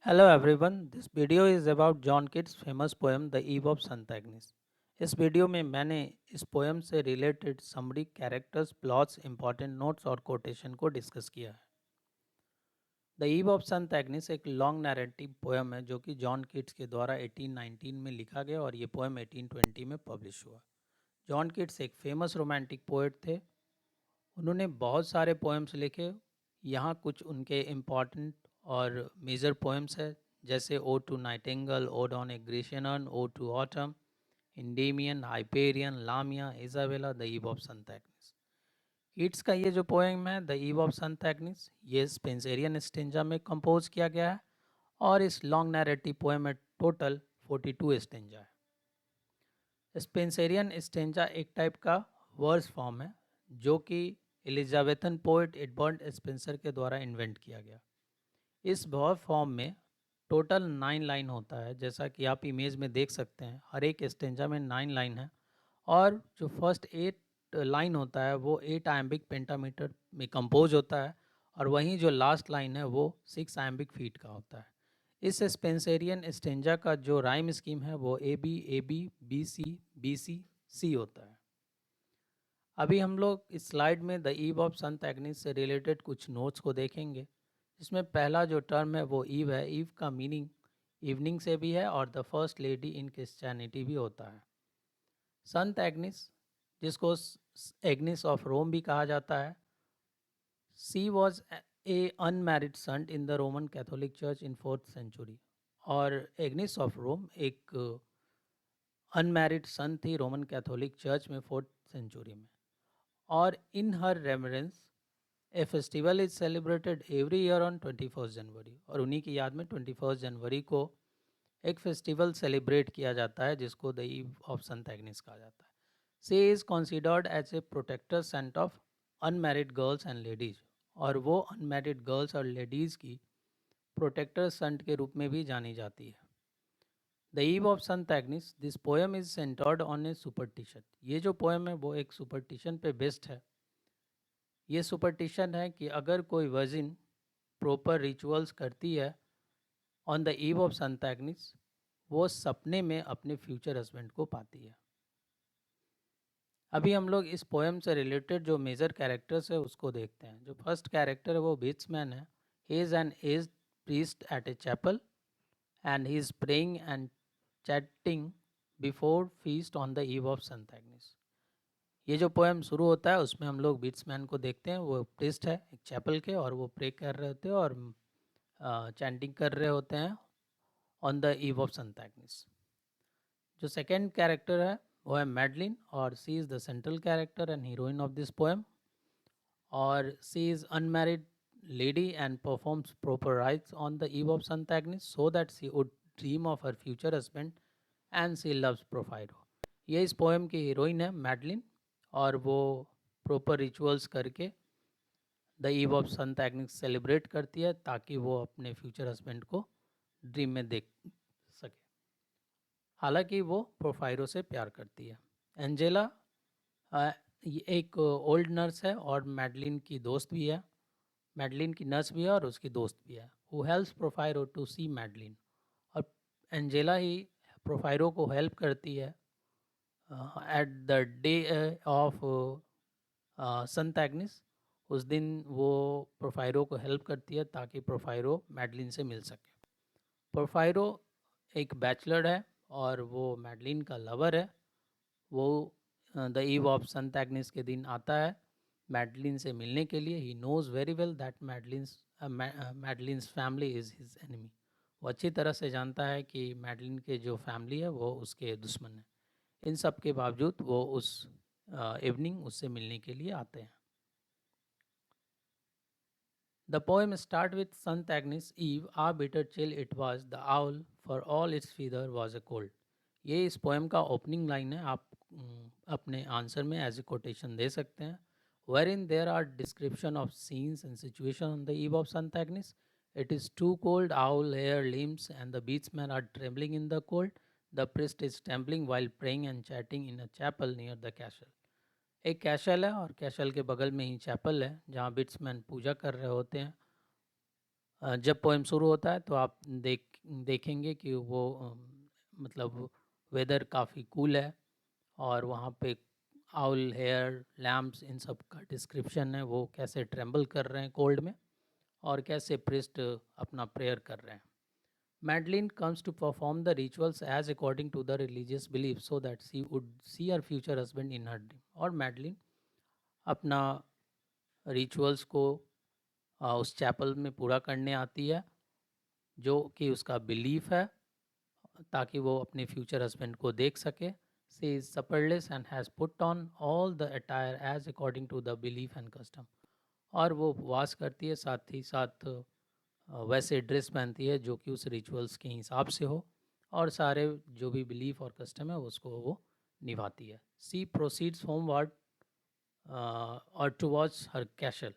Hello everyone, this video is about John Keats' famous poem The Eve of St. Agnes. इस video में मैंने इस poem से related summary characters, plots, important notes और quotation को discuss किया है। The eve of saint Ignis एक लॉन्ग नैरेटिव पोएम है जो कि जॉन किट्स के द्वारा 1819 में लिखा गया और ये पोएम 1820 में पब्लिश हुआ। जॉन किट्स एक फेमस रोमांटिक पोएट थे। उन्होंने बहुत सारे पोएम्स लिखे। यहाँ कुछ उनके इम्पॉर्टेंट और मेजर पोएम्स है, जैसे o to nightingale, ode on a Grecian urn, o to autumn, Endymion, Hyperion, Lamia, Isabella, the eve of saint Agnes. Keats का ये जो पोएम है the eve of saint Agnes, ये स्पेंसेरियन स्टेंजा में compose किया गया है और इस लॉन्ग नैरेटिव पोएम में टोटल 42 स्टेंजा है। स्पेंसेरियन स्टेंजा एक टाइप का वर्स फॉर्म है जो कि एलिजाबेथन पोएट एडवर्ड स्पेंसर के द्वारा इन्वेंट किया गया। इस वर्स फॉर्म में टोटल 9 लाइन होता है, जैसा कि आप इमेज में देख सकते हैं। हर एक स्टेंजा में 9 लाइन है और जो फर्स्ट 8 लाइन होता है वो 8 आयम्बिक पेंटामीटर में कंपोज होता है और वहीं जो लास्ट लाइन है वो 6 आयम्बिक फीट का होता है। इस स्पेंसेरियन स्टेंजा का जो राइम स्कीम है वो ए बी बी सी सी होता है। अभी हम लोग इस स्लाइड में the eve of saint Ignis से रिलेटेड कुछ नोट्स को देखेंगे। इसमें पहला जो टर्म है वो ईव है। ईव का मीनिंग इवनिंग से भी है और the first lady in Christianity भी होता है। संत एग्निस, जिसको एग्निस ऑफ रोम भी कहा जाता है, she was a unmarried nun in the Roman Catholic church in 4th century. और एग्निस ऑफ रोम एक अनमैरिड सन थी रोमन कैथोलिक चर्च में 4th सेंचुरी में। और in her reference a festival is celebrated every year on 21 January. और उन्हीं की याद में 21 जनवरी को एक फेस्टिवल सेलिब्रेट किया जाता है जिसको the eve of saint Agnes कहा जाता है। She is considered as a protector saint of unmarried girls and ladies. और वो अनमैरिड गर्ल्स और लेडीज़ की प्रोटेक्टर सेंट के रूप में भी जानी जाती है। The eve of saint Agnes, this poem is centred on a superstition. ये जो पोएम है वो एक सुपरटिशन पे बेस्ड है। ये सुपरटिशन है कि अगर कोई वर्जिन प्रॉपर रिचुअल्स करती है on the eve of saint Ignis, वो सपने में अपने फ्यूचर हस्बैंड को पाती है। अभी हम लोग इस पोएम से रिलेटेड जो मेजर कैरेक्टर्स है उसको देखते हैं। जो फर्स्ट कैरेक्टर है वो बेट्समैन है। He is an aged priest at a chapel and he is praying and chatting before feast on the eve of saint Agnes. ये जो पोएम शुरू होता है उसमें हम लोग बीट्समैन को देखते हैं। वो प्रीस्ट है एक चैपल के और वो प्रे कर रहे होते हैं और चैंटिंग कर रहे होते हैं on the eve of saint Agnes. जो सेकेंड कैरेक्टर है वो है मैडलिन और she is the central character and heroine of this poem. और she is unmarried lady and performs proper rites on the eve of Santa Agnes so that she would dream of her future husband and she loves Porphyro। ये इस poem की heroine है Madeline और वो proper rituals करके the eve of saint Ignis celebrate करती है ताकि वो अपने फ्यूचर हस्बैंड को ड्रीम में देख सके। हालांकि वो प्रोफायरो से प्यार करती है। एंजेला ये एक ओल्ड नर्स है और मैडलिन की दोस्त भी है। मैडलिन की नर्स भी है और उसकी दोस्त भी है। Who helps Porphyro to see Madeline. और एंजेला ही प्रोफायरो को हेल्प करती है at the day of saint Agnes. उस दिन वो प्रोफायरो को हेल्प करती है ताकि प्रोफायरो मैडलिन से मिल सके। प्रोफायरो एक बैचलर है और वो मैडलिन का लवर है। वो the eve of saint Agnes के दिन आता है मैडलिन से मिलने के लिए। He knows very well that Madeline's family is his enemy. वो अच्छी तरह से जानता है कि मैडलिन के जो फैमिली है वो उसके दुश्मन है। इन सब के बावजूद वो उस इवनिंग उससे मिलने के लिए आते हैं। The poem starts with Sant Agnes Eve, ah bitter chill it was, the owl for all its feather was a cold। ये इस पोएम का ओपनिंग लाइन है। आप अपने आंसर में एज ए कोटेशन दे सकते हैं। Wherein there are description of scenes and situation on the eve of Sant Agnes, it is too cold, owl hair limbs and the beatsmen are trembling in the cold, the priest is trembling while praying and chatting in a chapel near the castle। एक castle है और castle के बगल में ही chapel है जहाँ बिट्समैन पूजा कर रहे होते हैं जब पोएम शुरू होता है तो आप देखेंगे कि वो मतलब वेदर काफ़ी कूल है और वहाँ पे आउल हेयर लैम्प्स इन सब का डिस्क्रिप्शन है, वो कैसे ट्रेम्बल कर रहे हैं कोल्ड में और कैसे प्रिस्ट अपना प्रेयर कर रहे हैं. Madeline comes to perform the rituals as according to the religious belief so that she would see her future husband in her dream. और मैडलिन अपना रिचुअल्स को उस चैपल में पूरा करने आती है जो कि उसका बिलीफ है, ताकि वो अपने फ्यूचर हस्बैंड को देख सके. सी is supperless and has put on all the attire as according to the belief and custom. और वो उपवास करती है, साथ ही साथ वैसे ड्रेस पहनती है जो कि उस रिचुअल्स के हिसाब से हो और सारे जो भी बिलीफ और कस्टम है उसको वो निभाती है. सी प्रोसीड्स होमवर्ड और टुवर्ड्स हर कैसल.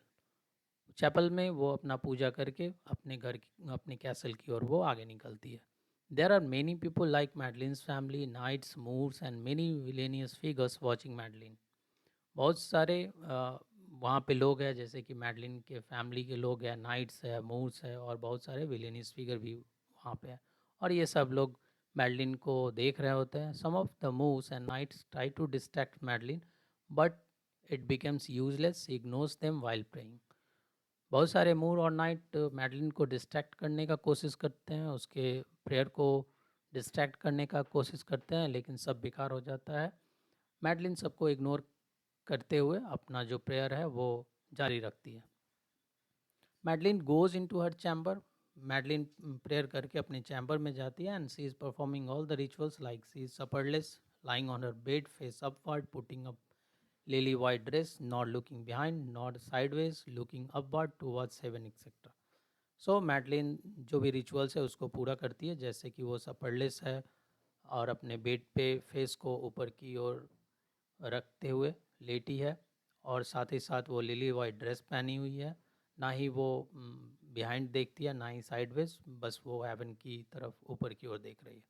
चैपल में वो अपना पूजा करके अपने अपने कैसल की ओर वो आगे निकलती है. There are many people like Madeline's family, knights, moves and many villainous figures watching Madeline. बहुत सारे वहाँ पे लोग हैं, जैसे कि मैडलिन के फैमिली के लोग हैं, नाइट्स है, मूर्स है और बहुत सारे विलेनियस फिगर भी वहाँ पे हैं और ये सब लोग मैडलिन को देख रहे होते हैं. Some of the moves and knights try to distract Madeline but it becomes useless, ignores them while praying. बहुत सारे मूर और नाइट मैडलिन को डिस्ट्रैक्ट करने का कोशिश करते हैं, उसके प्रेयर को डिस्ट्रैक्ट करने का कोशिश करते हैं, लेकिन सब बेकार हो जाता है. मैडलिन सबको इग्नोर करते हुए अपना जो प्रेयर है वो जारी रखती है. Madeline goes in to her chamber. Madeline prayer करके अपने चैम्बर में जाती है and she is performing all the rituals like she is supperless, lying on her bed, face upward, putting up lily white dress, not looking behind, not sideways, looking upward towards heaven, etc. So Madeline जो भी rituals है उसको पूरा करती है, जैसे कि वो सपरलेस है और अपने बेड पे फेस को ऊपर की ओर रखते हुए लेटी है और साथ ही साथ वो लिली वाइट ड्रेस पहनी हुई है. ना ही वो बिहाइंड देखती है ना ही साइडवेज, बस वो हेवन की तरफ ऊपर की ओर देख रही है.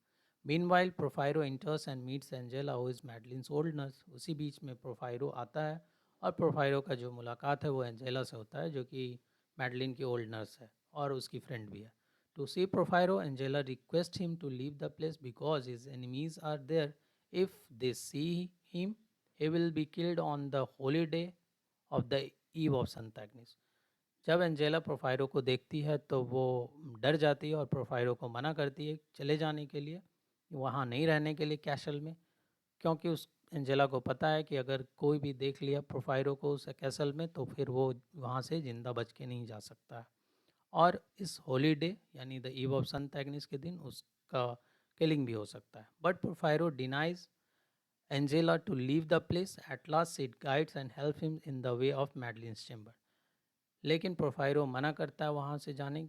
Meanwhile Porphyro enters and meets Angela who is Madeline's old nurse. उसी बीच में प्रोफायरो आता है और प्रोफायरो का जो मुलाकात है वो एंजेला से होता है, जो कि मैडलिन की ओल्ड नर्स है और उसकी फ्रेंड भी है. To see Porphyro, Angela request him to leave the place because his enemies are there. If they see him he will be killed on the holy day of the eve of Santa Agnes. जब Angela प्रोफायरो को देखती है तो वो डर जाती है और प्रोफायरो को मना करती है चले जाने के लिए, वहाँ नहीं रहने के लिए कैसल में, क्योंकि उस एंजेला को पता है कि अगर कोई भी देख लिया प्रोफायरो को उस कैसल में तो फिर वो वहाँ से ज़िंदा बच के नहीं जा सकता है और इस होली डे यानी the eve of saint Agnes के दिन उसका किलिंग भी हो सकता है. But Porphyro denies Angela to leave the place. At last, Sid guides and helps him in the way of Madeline's chamber. लेकिन प्रोफायरो मना करता है वहाँ से जाने,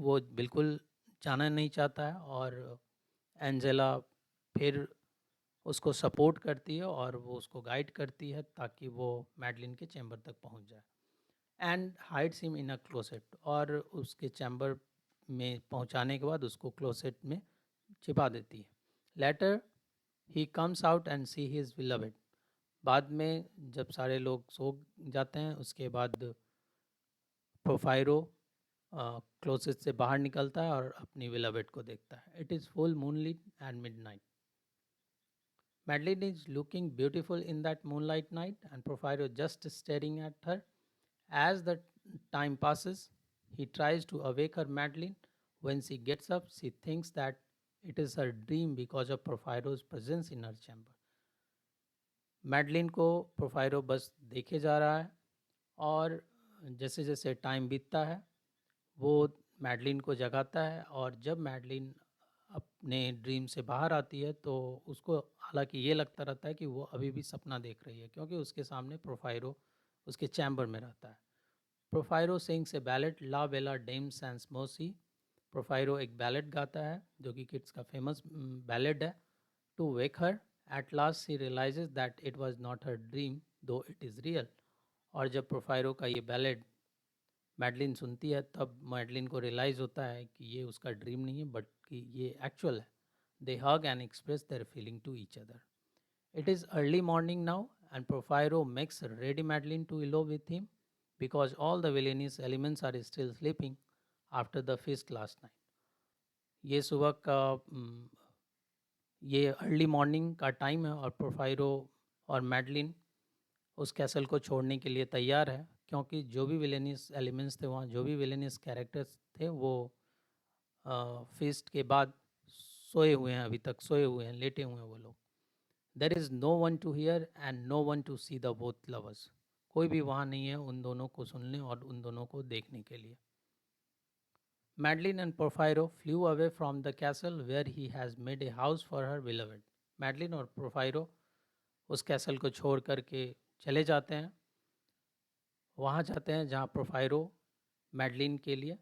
वो बिल्कुल जाना नहीं चाहता है और एंजेला फिर उसको सपोर्ट करती है और वो उसको गाइड करती है ताकि वो मैडलिन के चैम्बर तक पहुँच जाए. And hides him in a closet. और उसके चैम्बर में पहुँचाने के बाद उसको क्लोसेट में छिपा देती है. Later he comes out and see his beloved. बाद में जब सारे लोग सो जाते हैं उसके बाद प्रोफायरो क्लोसेट से बाहर निकलता है और अपनी बिलवेड को देखता है. It is full moonlight and midnight. Madeline is looking beautiful in that moonlight night and Porfirio just staring at her. As the time passes, he tries to awake her Madeline. When she gets up, she thinks that it is her dream because of Porfirio's presence in her chamber. Madeline को प्रोफायरो बस देखे जा रहा है और जैसे जैसे time बीतता है वो मैडलिन को जगाता है और जब मैडलिन अपने ड्रीम से बाहर आती है तो उसको हालांकि ये लगता रहता है कि वो अभी भी सपना देख रही है, क्योंकि उसके सामने प्रोफायरो उसके चैम्बर में रहता है. प्रोफायरो सिंग्स ए बैलेट ला बेला डेम सैंस मोसी. प्रोफायरो एक बैलेट गाता है जो कि किड्स का फेमस बैलेट है. To wake her. At last she realizes that it was not her dream though it is real. और जब प्रोफायरो का ये बैलेट मैडलिन सुनती है तब मैडलिन को रियलाइज़ होता है कि ये उसका ड्रीम नहीं है बट कि ये एक्चुअल है. They hug and express their feeling to each other. It is early morning now and Porphyro makes ready Madeline to elope with him because all the villainous elements are still sleeping. after the feast last night. ये सुबह का ये early morning का time है और प्रोफाइरो और Madeline उस castle को छोड़ने के लिए तैयार है, क्योंकि जो भी विलेनियस एलिमेंट्स थे वहाँ, जो भी विलेनियस कैरेक्टर्स थे, वो फीस्ट के बाद सोए हुए हैं, अभी तक सोए हुए हैं, लेटे हुए हैं वो लोग. There is no one to hear and no one to see the both lovers. कोई भी वहाँ नहीं है उन दोनों को सुनने और उन दोनों को देखने के लिए. Madeline and Porphyro flew away from the castle where he has made a house for her beloved. Madeline और Porphyro उस कैसल को छोड़ करके चले जाते हैं, वहाँ जाते हैं जहाँ प्रोफायरो मैडलिन के लिए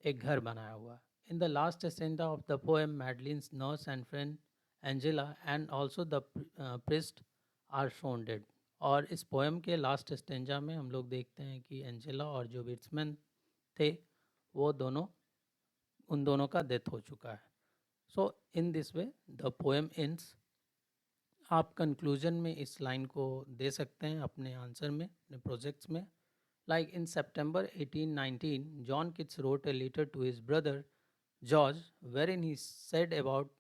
एक घर बनाया हुआ है. In the last stanza of the poem, Madeline's nurse and friend Angela and also the priest are shown dead. और इस पोएम के लास्ट स्टेंजा में हम लोग देखते हैं कि एंजेला और जो बिट्समैन थे वो दोनों, उन दोनों का डेथ हो चुका है. So in this way the poem ends. आप कंक्लूजन में इस लाइन को दे सकते हैं अपने आंसर में, अपने प्रोजेक्ट्स में. Like in September 1819, John Keats wrote a letter to his brother George, wherein he said about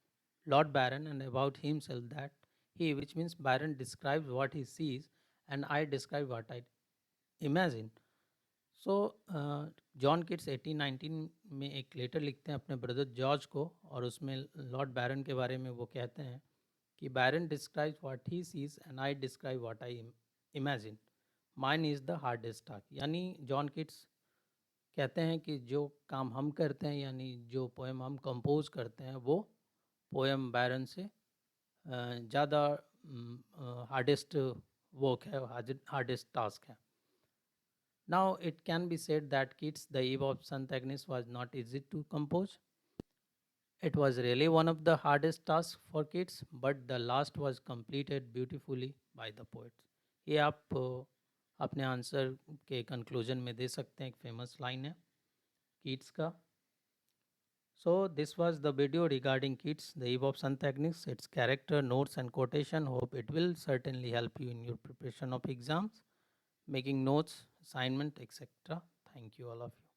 Lord Byron and about himself that he, which means Byron, describes what he sees and I describe what I imagine. So John Keats 1819 में एक letter लिखते हैं अपने brother George को, और उसमें Lord बैरन के बारे में वो कहते हैं कि Byron describes what he sees and I describe what I imagine. Mine is the hardest task. यानी जॉन किट्स कहते हैं कि जो काम हम करते हैं, यानी जो पोएम हम कंपोज करते हैं, वो पोएम बैरन से ज़्यादा हार्डेस्ट वर्क है, हार्डेस्ट टास्क है. Now it can be said that Keats' The Eve of St. Agnes was not easy to compose. It was really one of the hardest tasks for Keats, but the last was completed beautifully by the poets. ये आप अपने answer के conclusion में दे सकते हैं. एक famous line है Keats का. So this was the video regarding Keats, The Eve of St. Agnes, its character, notes and quotation. Hope it will certainly help you in your preparation of exams, making notes, assignment, etc. Thank you all of you.